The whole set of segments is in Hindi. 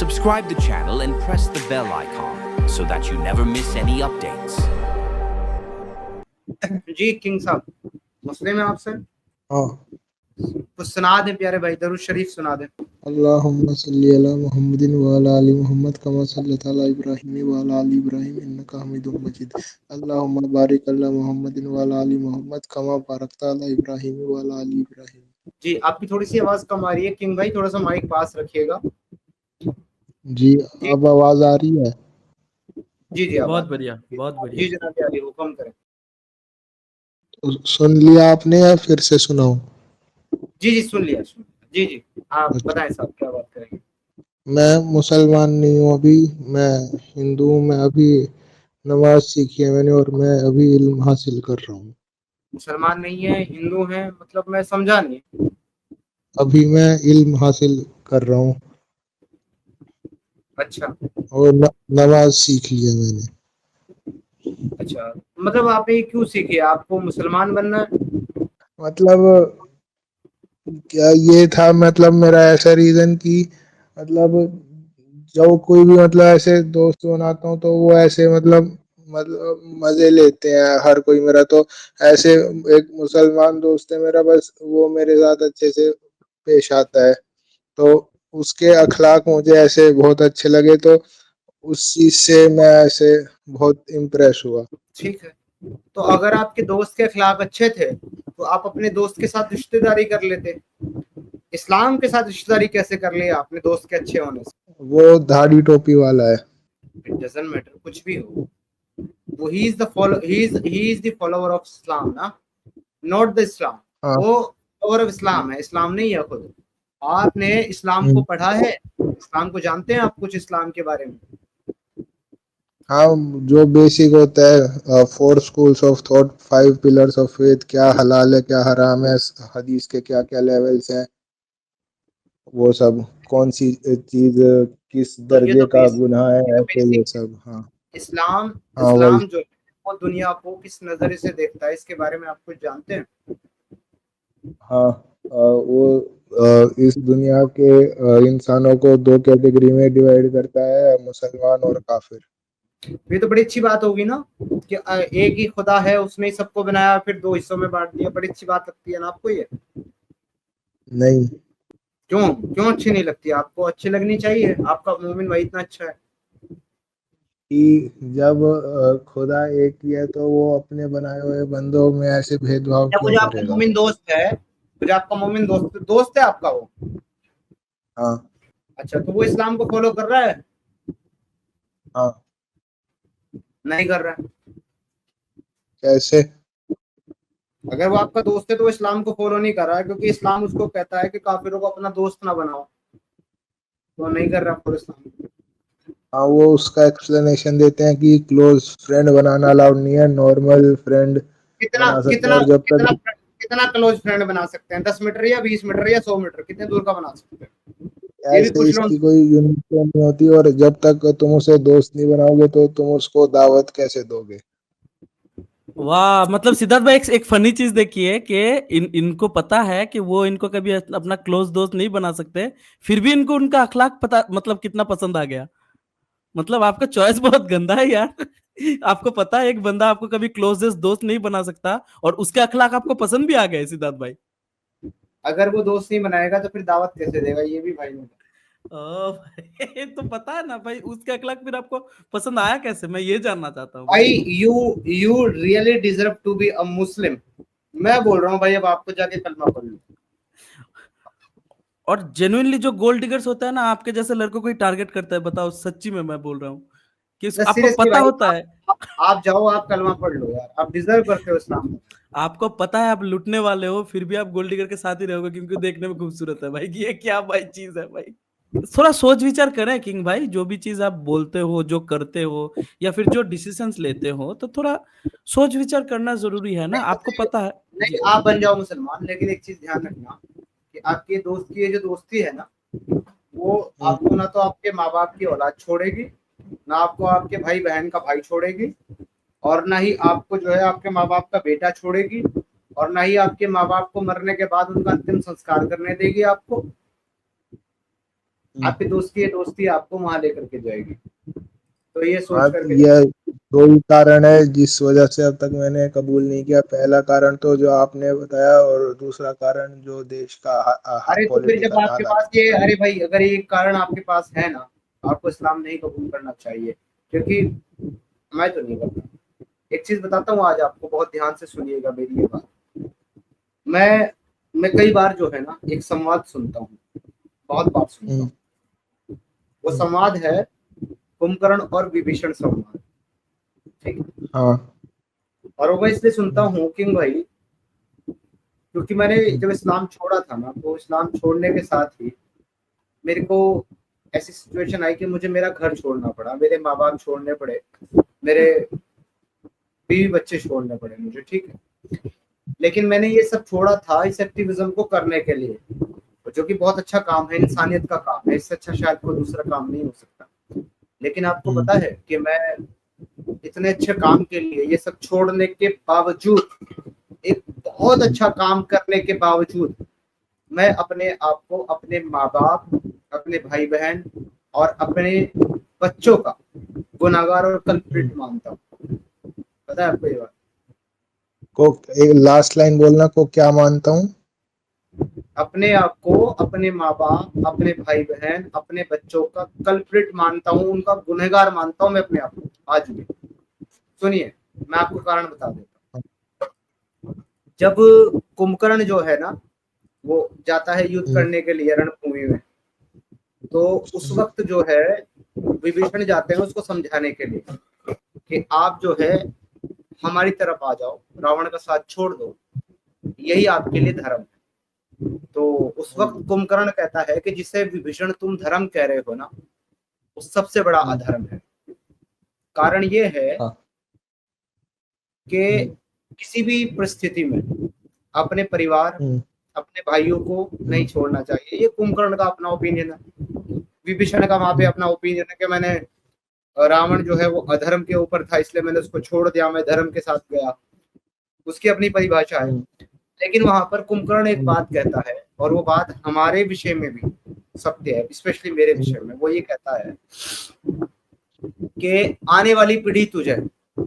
Subscribe the channel and press the bell icon so that you never miss any updates. Ji king साहब, मुस्लिम है आपसे? हाँ। कुछ सुना दें प्यारे भाई, दरूद शरीफ सुना दें। अल्लाहुम्मा सल्ली अला मुहम्मदिन व अला आलि मुहम्मद कमा सल्लैता अला इब्राहीम व अला आलि इब्राहीम इन्नका हमीदुम मजीद। अल्लाहुम्मा बारिक अला मुहम्मदिन व अला आलि मुहम्मद कमा बारकता अला इब्राहीम व अला आलि इब्राहीम। जी आपकी थोड़ी सी आवाज कम आ रही है किंग भाई, थोड़ा सा माइक पास रखिएगा। जी, अब आवाज आ रही है? जी जी बहुत बढ़िया, बहुत बढ़िया। जी जनाब यारी हुक्म करें। तो सुन लिया आपने या फिर से सुनाऊं? जी जी सुन लिया। जी जी आप अच्छा। बताएं साहब, क्या बात करेंगे? मैं मुसलमान नहीं हूँ अभी, मैं हिंदू हूँ। मैं अभी नमाज सीखी है मैंने और मैं अभी इल्म हासिल कर रहा हूँ। मुसलमान नहीं है, हिंदू हैं, मतलब मैं समझा नहीं। अभी मैं इल्म हासिल कर रहा हूँ अच्छा और नमाज सीख लिया मैंने। अच्छा, मतलब आपने क्यों सीखी? आपको मुसलमान बनना है? मतलब क्या ये था, मतलब मेरा ऐसा रीजन कि मतलब जब कोई भी मतलब ऐसे दोस्त बनाता हूँ तो वो ऐसे मतलब मजे लेते हैं हर कोई मेरा। तो ऐसे एक मुसलमान दोस्त है मेरा, बस वो मेरे साथ अच्छे से पेश आता है तो उसके अखलाक मुझे ऐसे बहुत अच्छे लगे, तो उस चीज से मैं ऐसे बहुत इम्प्रेस हुआ। ठीक है, तो अगर आपके दोस्त के अखलाक अच्छे थे तो आप अपने दोस्त के साथ रिश्तेदारी कर लेते। इस्लाम के साथ रिश्तेदारी कैसे कर ली आपने दोस्त के अच्छे होने से? वो दाढ़ी टोपी वाला है। इट डजंट मैटर, कुछ भी हो, वो he is the follower of Islam ना, नॉट द इस्लाम। हाँ। वो फॉलोवर ऑफ इस्लाम है, इस्लाम नहीं है खुद। आपने इस्लाम को पढ़ा है, इस्लाम को जानते हैं आप कुछ इस्लाम के बारे में? हाँ, जो बेसिक होता है, 4 schools of thought, 5 pillars of faith, क्या हलाल है क्या हराम है, हदीस के क्या क्या लेवल्स हैं, वो सब कौन सी चीज किस तो ये दर्जे तो का बेसिक, गुनाह है, ये तो ऐसे ये बेसिक है। सब। हाँ। इस्लाम हाँ वही। इस्लाम जो है वो दुनिया को किस नजरिए से देखता है, इसके बारे में आप कुछ जानते हैं? हाँ। वो इस दुनिया के इंसानों को 2 कैटेगरी में डिवाइड करता है, मुसलमान और काफिर। ये तो बड़ी अच्छी बात होगी ना कि एक ही खुदा है, उसने ही सबको बनाया, फिर दो हिस्सों में बांट दिया। बड़ी अच्छी बात लगती है ना आपको ये? नहीं। क्यों क्यों अच्छी नहीं लगती? आपको अच्छी लगनी चाहिए, आपका मोमिन भाई इतना अच्छा है। कि जब खुदा एक ही है तो वो अपने बनाए हुए बंदों में ऐसे भेदभाव जब वो क्यों जो आपका करेगा? मोमिन दोस्त है, वो जो आपका मोमिन दोस्त है आपका वो, हाँ। अच्छा, तो वो इस्लाम को फॉलो कर रहा है? हाँ। नहीं कर रहा है। कैसे? अगर वो आपका दोस्त है तो वो इस्लाम को फॉलो नहीं कर रहा है, क्योंकि इस्लाम उसको कहता है कि काफिरों को अपना दोस्त ना बनाओ, तो नहीं कर रहा फॉलो इस्लाम। हाँ, वो उसका एक्सप्लेनेशन देते हैं कि क्लोज फ्रेंड बनाना अलाउड नहीं है, नॉर्मल फ्रेंड कितना बना सकते हैं। कितना और जब कितना तक कितना क्लोज फ्रेंड बना सकते हैं? 10 मीटर या 20 मीटर या 100 मीटर, कितने दूर का बना सकते हैं? ये भी ऐसे पूछ लो। इसकी कोई यूनिट नहीं होती, और जब तक तुम उसे दोस्त नहीं बनाओगे तो तुम उसको दावत कैसे दोगे? वाह, मतलब सिद्धार्थ भाई एक फनी चीज देखिए कि इनको पता है कि वो इनको कभी अपना क्लोज दोस्त नहीं बना सकते, फिर भी इनको उनका अखलाक पता, मतलब कितना पसंद आ गया। मतलब आपका चॉइस बहुत गंदा है यार। आपको पता है एक बंदा आपको कभी क्लोजेस्ट दोस्त नहीं बना सकता और उसके अखलाक आपको पसंद भी आ गए सिद्धार्थ भाई। अगर वो दोस्त नहीं बनाएगा तो फिर दावत कैसे देगा, ये भी भाई नहीं। ओ भाई, तो पता है ना भाई उसके अखलाक फिर आपको पसंद आया कैसे, मैं ये जानना चाहता हूँ भाई। भाई you really deserve to be a Muslim. मैं बोल रहा हूँ भाई, अब आपको जाके कलमा पढ़ लो। और जेन्युइनली जो गोल्ड डिगर्स होता है ना, आपके जैसे लड़कों को ही टारगेट करता है, बताओ सच्ची में मैं बोल रहा हूँ कि आपको सीरियसली पता भाई, होता है। आप जाओ, आप कलमा पढ़ लो यार, आप डिजर्व करते हो इस्लाम में। आपको पता है आप लूटने वाले हो, फिर भी आप गोल्ड डिगर के साथ ही रहोगे क्योंकि देखने में खूबसूरत है भाई। ये क्या भाई चीज है भाई। थोड़ा सोच विचार करें किंग भाई, जो भी चीज आप बोलते हो, जो करते हो, या फिर जो डिसीजंस लेते हो, तो थोड़ा सोच विचार करना जरूरी है ना, नहीं आपको पता है। नहीं, जी। आप बन जाओ मुसलमान, लेकिन एक चीज ध्यान रखना कि आपके दोस्त की ये जो दोस्ती है ना, वो आपको ना तो आपके माँ बाप की औलाद छोड़ेगी, ना आपको आपके भाई बहन का भाई छोड़ेगी, और ना ही आपको जो है आपके माँ बाप का बेटा छोड़ेगी, और ना ही आपके माँ बाप को मरने के बाद उनका अंतिम संस्कार करने देगी आपको। आपके दोस्त की ये दोस्ती आपको वहां लेकर के जाएगी। तो ये सोच हाँ, करके ये दो ही कारण है जिस वजह से अब तक मैंने कबूल नहीं किया। पहला कारण तो जो आपने बताया, और दूसरा कारण जो देश का अरे तो फिर जब पॉलिटिकल आपके हालात। पास ये, अरे भाई अगर ये कारण आपके पास है ना, आपको इस्लाम नहीं कबूल करना चाहिए, क्योंकि मैं तो नहीं करता। एक चीज बताता हूँ आज आपको, बहुत ध्यान से सुनिएगा मेरी ये बात। मैं कई बार जो है ना एक संवाद सुनता हूँ, बहुत बार सुनता हम्म, हूँ। वो संवाद है कुंभकर्ण और विभीषण संवाद, ठीक है। हाँ। और वो मैं इसलिए सुनता हूँ किंग भाई, क्योंकि मैंने जब इस्लाम छोड़ा था ना, तो इस्लाम छोड़ने के साथ ही मेरे को ऐसी सिचुएशन आई कि मुझे मेरा घर छोड़ना पड़ा, मेरे माँ बाप छोड़ने पड़े, मेरे बीवी बच्चे छोड़ने पड़े मुझे, ठीक है। लेकिन मैंने ये सब छोड़ा था इस एक्टिविज्म को करने के लिए, जो कि बहुत अच्छा काम है, इंसानियत का काम है, इससे अच्छा शायद कोई दूसरा काम नहीं हो सकता। लेकिन आपको पता है कि मैं इतने अच्छे काम के लिए ये सब छोड़ने के बावजूद, एक बहुत अच्छा काम करने के बावजूद, मैं अपने आप को, अपने माँ बाप, अपने भाई बहन और अपने बच्चों का गुनाहगार और कल्प्रिट मानता हूँ। पता है आपको ये बात? को एक लास्ट लाइन बोलना, को क्या मानता हूँ? अपने आप को, अपने माँ बाप, अपने भाई बहन, अपने बच्चों का कल्प्रिट मानता हूँ, उनका गुनहगार मानता हूँ मैं अपने आप को आज भी। सुनिए, मैं आपको कारण बता देता हूँ। जब कुंभकर्ण जो है ना, वो जाता है युद्ध करने के लिए रणभूमि में, तो उस वक्त जो है विभीषण जाते हैं उसको समझाने के लिए कि आप जो है हमारी तरफ आ जाओ, रावण का साथ छोड़ दो, यही आपके लिए धर्म है। तो उस वक्त कुंभकर्ण कहता है कि जिसे विभीषण तुम धर्म कह रहे हो ना, वो सबसे बड़ा अधर्म है। कारण ये है हाँ। कि किसी भी परिस्थिति में अपने परिवार, अपने भाइयों को नहीं छोड़ना चाहिए। ये कुंभकर्ण का अपना ओपिनियन है। विभीषण का वहां पे अपना ओपिनियन है कि मैंने, रावण जो है वो अधर्म के ऊपर था इसलिए मैंने उसको छोड़ दिया, मैं धर्म के साथ गया, उसकी अपनी परिभाषा है। लेकिन वहां पर कुंभकर्ण एक बात कहता है, और वो बात हमारे विषय में भी सत्य है, स्पेशली मेरे विषय में। वो ये कहता है कि आने वाली पीढ़ी तुझे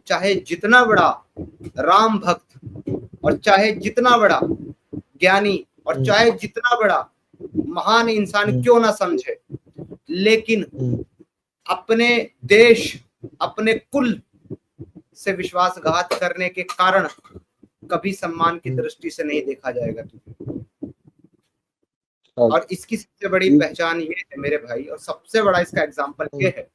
चाहे जितना बड़ा राम भक्त, और चाहे जितना बड़ा ज्ञानी, और चाहे जितना बड़ा महान इंसान क्यों ना समझे, लेकिन अपने देश, अपने कुल से विश्वासघात करने के कारण कभी सम्मान की दृष्टि से नहीं देखा जाएगा तुझे। और इसकी सबसे बड़ी पहचान ये है मेरे भाई, और सबसे बड़ा इसका एग्जाम्पल ये है,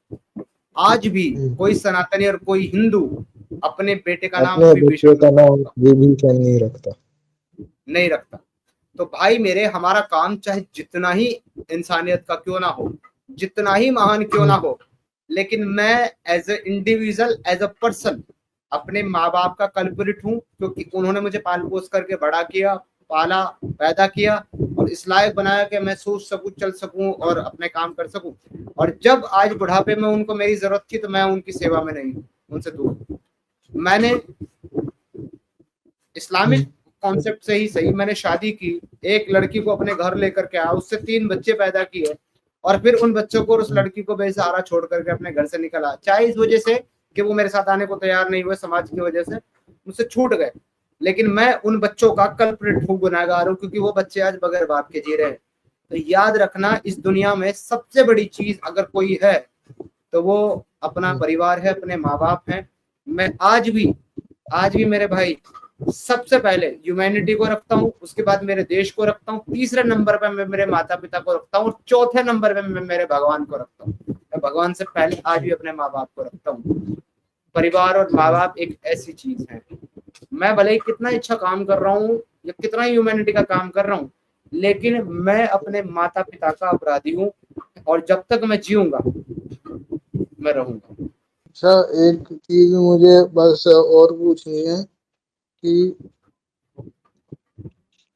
आज भी कोई सनातनी और कोई हिंदू अपने बेटे का नाम विभीषण नहीं रखता, नहीं रखता। तो भाई मेरे, हमारा काम चाहे जितना ही इंसानियत का क्यों ना हो, जितना ही महान क्यों ना हो, लेकिन मैं as a individual, as a person अपने माँ बाप का कल्परिट हूँ, क्योंकि उन्होंने मुझे पाल पोस करके बड़ा किया, पाला, पैदा किया, और इस लायक बनाया कि मैं सोच सकूं, चल सकूं और अपने काम कर सकूं। और जब आज बुढ़ापे में उनको मेरी जरूरत थी तो मैं उनकी सेवा में नहीं हूं, उनसे दूर। मैंने इस्लामिक कॉन्सेप्ट से ही सही, मैंने शादी की, एक लड़की को अपने घर लेकर के आया, उससे 3 बच्चे पैदा किए, और फिर उन बच्चों को और उस लड़की को बेसहारा छोड़ करके अपने घर से निकला, चाहे इस वजह से कि वो मेरे साथ आने को तैयार नहीं हुए, समाज की वजह से मुझसे छूट गए। लेकिन मैं उन बच्चों का कल्प्रिट हूँ, गुनहगार हूँ, क्योंकि वो बच्चे आज बगैर बाप के जी रहे हैं। तो याद रखना, इस दुनिया में सबसे बड़ी चीज अगर कोई है तो वो अपना परिवार है, अपने माँ बाप हैं। मैं आज भी मेरे भाई सबसे पहले ह्यूमैनिटी को रखता हूँ, उसके बाद मेरे देश को रखता हूँ, तीसरे नंबर पे मैं मेरे माता पिता को रखता हूँ, और चौथे नंबर पे मैं मेरे भगवान को रखता हूँ। मैं भगवान से पहले आज भी अपने माँ बाप को रखता हूँ। परिवार और माँ बाप एक ऐसी चीज है, मैं भले ही कितना अच्छा काम कर रहा हूँ या कितना ही ह्यूमैनिटी का काम कर रहा हूँ, लेकिन मैं अपने माता पिता का अपराधी हूँ, और जब तक मैं जीऊंगा मैं रहूंगा। अच्छा, एक चीज मुझे बस और पूछनी है कि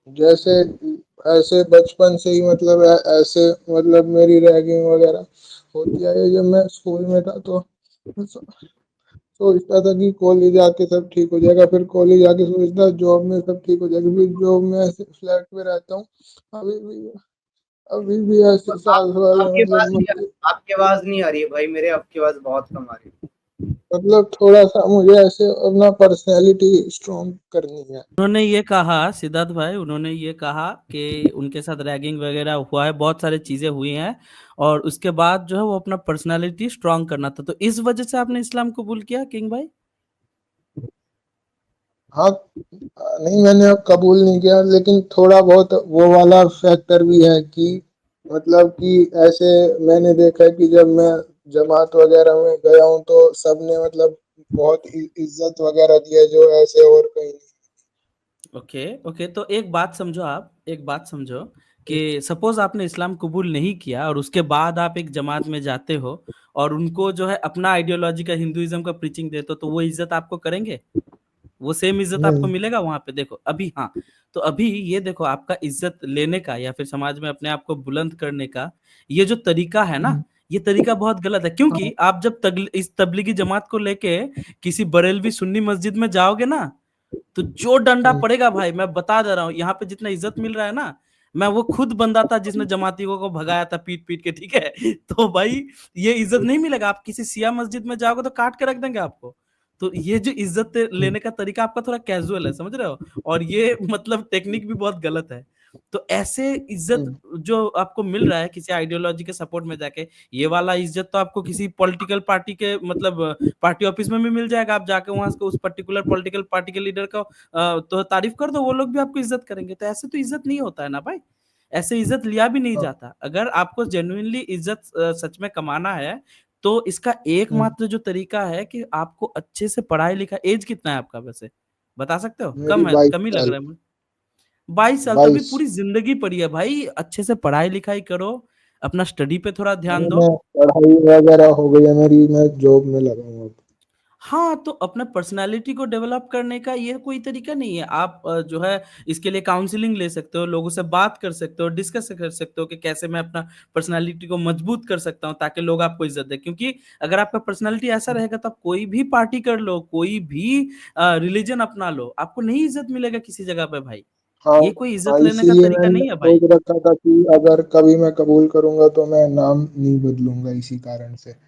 जैसे ऐसे बचपन से ही मतलब ऐसे मतलब मेरी रैगिंग वगैरह होती है। जब मैं स्कूल में था तो सोचता था कि कॉलेज आके सब ठीक हो जाएगा, फिर कॉलेज आके सोचता जॉब में सब ठीक हो जाएगा, फिर जॉब में ऐसे फ्लैट में रहता हूँ अभी भी। अभी भी ऐसे सास वाले आपकी आवाज नहीं आ रही है भाई मेरे, आपकी आवाज बहुत कम आ रही है। मतलब थोड़ा सा मुझे ऐसे अपना पर्सनैलिटी स्ट्रॉन्ग करनी है। उन्होंने ये कहा सिद्धार्थ भाई, उन्होंने ये कहा कि उनके साथ रैगिंग वगैरह हुआ है, बहुत सारी चीजें हुई हैं और उसके बाद जो है वो अपना पर्सनालिटी स्ट्रांग करना था, तो इस वजह से आपने इस्लाम कबूल किया किंग भाई? हाँ, नहीं मैंने कबूल नहीं किया, लेकिन थोड़ा बहुत वो वाला फैक्टर भी है कि मतलब कि ऐसे मैंने देखा है कि जब मैं जमात वगैरह में गया हूँ तो सबने मतलब बहुत इज्जत वगैरह दी है, जो ऐसे और कहीं नहीं। ओके ओके, तो एक बात समझो, आप एक बात समझो कि सपोज आपने इस्लाम कबूल नहीं किया और उसके बाद आप एक जमात में जाते हो और उनको जो है अपना आइडियोलॉजी का, हिंदुइज्म का प्रीचिंग देते हो, तो वो इज्जत आपको करेंगे? वो सेम इज्जत आपको नहीं। मिलेगा वहां पे? देखो अभी, हाँ, तो अभी ये देखो, आपका इज्जत लेने का या फिर समाज में अपने आप को बुलंद करने का ये जो तरीका है ना, ये तरीका बहुत गलत है, क्योंकि हाँ। आप जब इस तबलीगी जमात को लेके किसी बरेलवी सुन्नी मस्जिद में जाओगे ना, तो जो डंडा पड़ेगा भाई, मैं बता दे रहा हूँ, यहाँ पे जितना इज्जत मिल रहा है ना, मैं वो खुद बंदा था जिसने जमातियों को भगाया था पीट पीट के, ठीक है? तो भाई ये इज्जत नहीं मिलेगा। आप किसी सिया मस्जिद में जाओगे तो काट के रख देंगे आपको। तो ये जो इज्जत लेने का तरीका आपका थोड़ा कैजुअल है, समझ रहे हो? और ये मतलब टेक्निक भी बहुत गलत है। तो ऐसे इज्जत जो आपको मिल रहा है किसी आइडियोलॉजी के सपोर्ट में जाके, ये वाला इज्जत तो आपको किसी पॉलिटिकल पार्टी के मतलब पार्टी ऑफिस में भी मिल जाएगा। आप जाके वहां से उस पर्टिकुलर पॉलिटिकल पार्टी के लीडर का तो तारीफ कर दो, वो लोग भी आपको इज्जत करेंगे। तो ऐसे तो इज्जत नहीं होता है ना भाई, ऐसे इज्जत लिया भी नहीं जाता। अगर आपको जेन्युइनली इज्जत सच में कमाना है, तो इसका एकमात्र जो तरीका है कि आपको अच्छे से पढ़ाई लिखा। एज कितना है आपका वैसे, बता सकते हो? मेरी कम है, कम ही लग 22 साल। रहा है मुझे। 22 साल तो अभी 22। पूरी जिंदगी पड़ी है भाई। अच्छे से पढ़ाई लिखाई करो, अपना स्टडी पे थोड़ा ध्यान दो। मैं पढ़ाई वगैरह हो गई है मेरी, मैं जॉब में लगा हूँ अब। हाँ, तो अपना पर्सनैलिटी को डेवलप करने का ये कोई तरीका नहीं है। आप जो है इसके लिए काउंसलिंग ले सकते हो, लोगों से बात कर सकते हो, डिस्कस कर सकते हो कि कैसे मैं अपना पर्सनैलिटी को मजबूत कर सकता हूँ ताकि लोग आपको इज्जत दें। क्योंकि अगर आपका पर्सनैलिटी ऐसा रहेगा तो आप कोई भी पार्टी कर लो, कोई भी रिलीजन अपना लो, आपको नहीं इज्जत मिलेगा किसी जगह पे भाई। हाँ। ये कोई हाँ, इज्जत लेने का इसीलिए तरीका मैंने नहीं है भाई। सोच रखा था कि अगर कभी मैं कबूल करूंगा तो मैं नाम नहीं बदलूंगा इसी कारण से।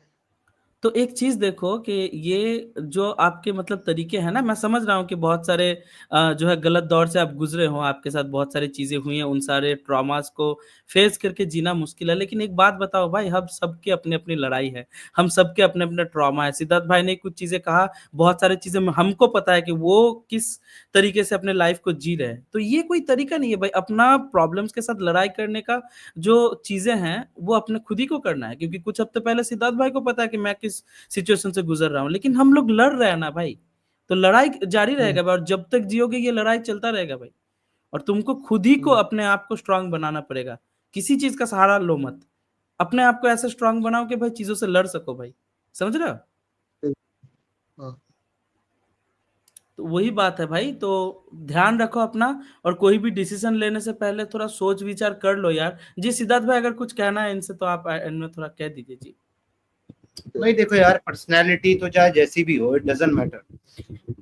तो एक चीज देखो कि ये जो आपके मतलब तरीके हैं ना, मैं समझ रहा हूँ कि बहुत सारे जो है गलत दौर से आप गुजरे हो, आपके साथ बहुत सारी चीजें हुई हैं, उन सारे ट्रॉमास को फेस करके जीना मुश्किल है। लेकिन एक बात बताओ भाई, हम सबकी अपनी अपनी लड़ाई है, हम सबके अपने अपने ट्रॉमा है। सिद्धार्थ भाई ने कुछ चीजें कहा, बहुत सारी चीजें हमको पता है कि वो किस तरीके से अपने लाइफ को जी रहे हैं। तो ये कोई तरीका नहीं है भाई अपना प्रॉब्लम्स के साथ लड़ाई करने का। जो चीजें हैं वो अपने खुद ही को करना है, क्योंकि कुछ हफ्ते पहले सिद्धार्थ भाई को पता है कि मैं किस सिचुएशन से गुजर रहा हूँ, लेकिन हम लोग लड़ रहे हैं ना भाई। तो लड़ाई जारी रहेगा भाई, और जब तक जियोगे ये लड़ाई चलता रहेगा भाई। और तुमको खुद ही को अपने आप को स्ट्रांग बनाना पड़ेगा। किसी चीज का सहारा लो मत, अपने आप को ऐसे स्ट्रांग बनाओ कि भाई चीजों से लड़ सको भाई। समझ रहे हो? हाँ। तो वही बात है भाई। तो ध्यान रखो अपना, और कोई भी डिसीजन लेने से पहले थोड़ा सोच विचार कर लो यार। जी सिद्धार्थ भाई, अगर कुछ कहना है इनसे तो आप एंड में थोड़ा कह दीजिए जी। भाई देखो यार, पर्सनैलिटी तो चाहे जैसी भी हो, इट डजंट मैटर,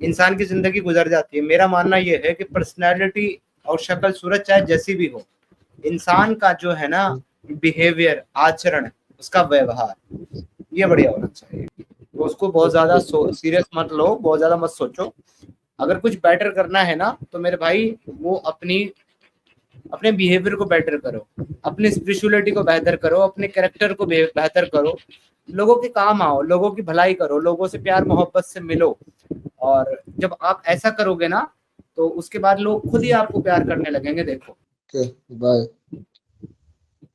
इंसान की जिंदगी गुजर जाती है। मेरा मानना ये है कि पर्सनैलिटी और शक्ल सूरत चाहे जैसी भी हो, इंसान का जो है ना बिहेवियर, आचरण, उसका व्यवहार, ये बढ़िया होना चाहिए। तो उसको बहुत ज्यादा सीरियस मत लो, बहुत ज्यादा मत सोचो। अगर कुछ बेटर करना है ना तो मेरे भाई वो अपने बिहेवियर को बेटर करो, अपनी स्पिरिचुअलिटी को बेहतर करो, अपने कैरेक्टर को बेहतर करो, लोगों के काम आओ, लोगों की भलाई करो, लोगों से प्यार मोहब्बत से मिलो। और जब आप ऐसा करोगे ना तो उसके बाद लोग खुद ही आपको प्यार करने लगेंगे। देखो। Okay, bye.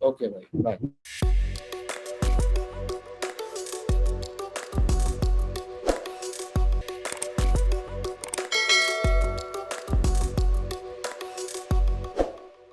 ओके भाई, बाय।